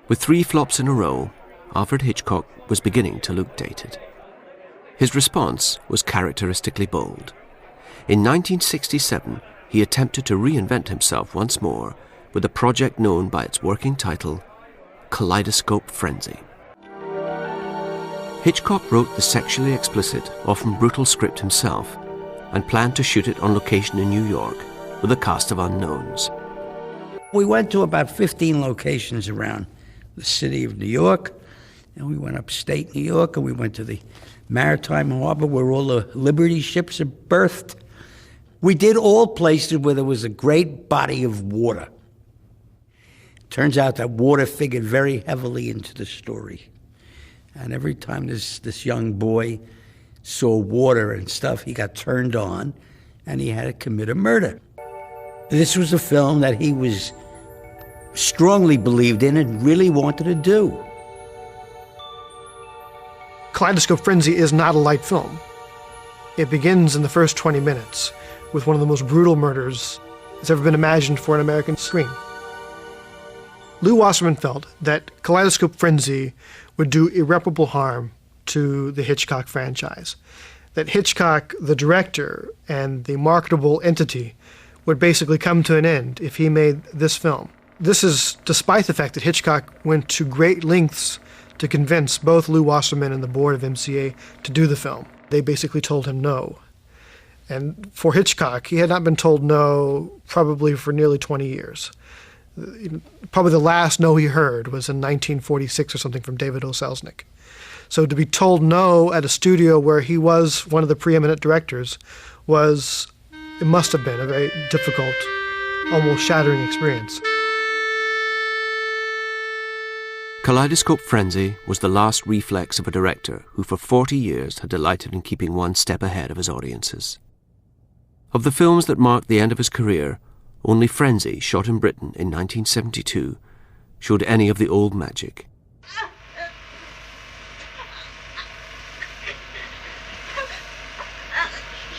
With 3 flops in a row, Alfred Hitchcock was beginning to look dated. His response was characteristically bold. In 1967, he attempted to reinvent himself once more with a project known by its working title, Kaleidoscope Frenzy. Hitchcock wrote the sexually explicit, often brutal script himself and planned to shoot it on location in New York with a cast of unknowns. We went to about 15 locations around the city of New York, and we went upstate New York, and we went to the Maritime Harbor where all the Liberty ships are berthed. We did all places where there was a great body of water. Turns out that water figured very heavily into the story. And every time this young boy saw water and stuff, he got turned on, and he had to commit a murder. This was a film that he was strongly believed in and really wanted to do. Kaleidoscope Frenzy is not a light film. It begins in the first 20 minutes with one of the most brutal murders that's ever been imagined for an American screen. Lew Wasserman felt that Kaleidoscope Frenzy would do irreparable harm to the Hitchcock franchise, that Hitchcock, the director, and the marketable entity would basically come to an end if he made this film. This is despite the fact that Hitchcock went to great lengths to convince both Lew Wasserman and the board of MCA to do the film. They basically told him no. And for Hitchcock, he had not been told no probably for nearly 20 years. Probably the last no he heard was in 1946 or something from David O. Selznick. So to be told no at a studio where he was one of the preeminent directors it must have been a very difficult, almost shattering experience. Kaleidoscope Frenzy was the last reflex of a director who for 40 years had delighted in keeping one step ahead of his audiences. Of the films that marked the end of his career, only Frenzy, shot in Britain in 1972, showed any of the old magic.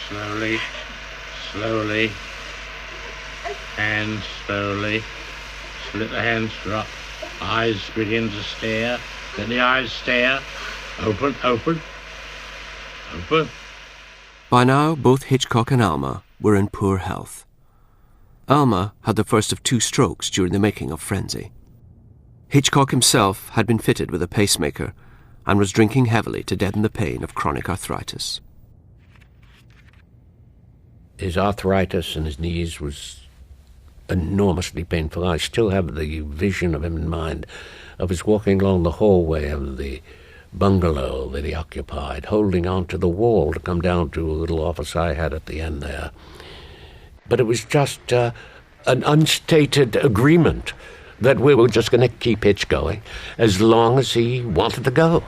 Slowly, slowly, hands slowly, let the hands drop. Eyes begin to stare, then the eyes stare, open, open, open. By now, both Hitchcock and Alma were in poor health. Alma had the first of 2 strokes during the making of Frenzy. Hitchcock himself had been fitted with a pacemaker and was drinking heavily to deaden the pain of chronic arthritis. His arthritis in his knees was enormously painful. I still have the vision of him in mind. I was walking along the hallway of the bungalow that he occupied, holding onto the wall to come down to a little office I had at the end there. But it was just an unstated agreement that we were just going to keep Hitch going as long as he wanted to go.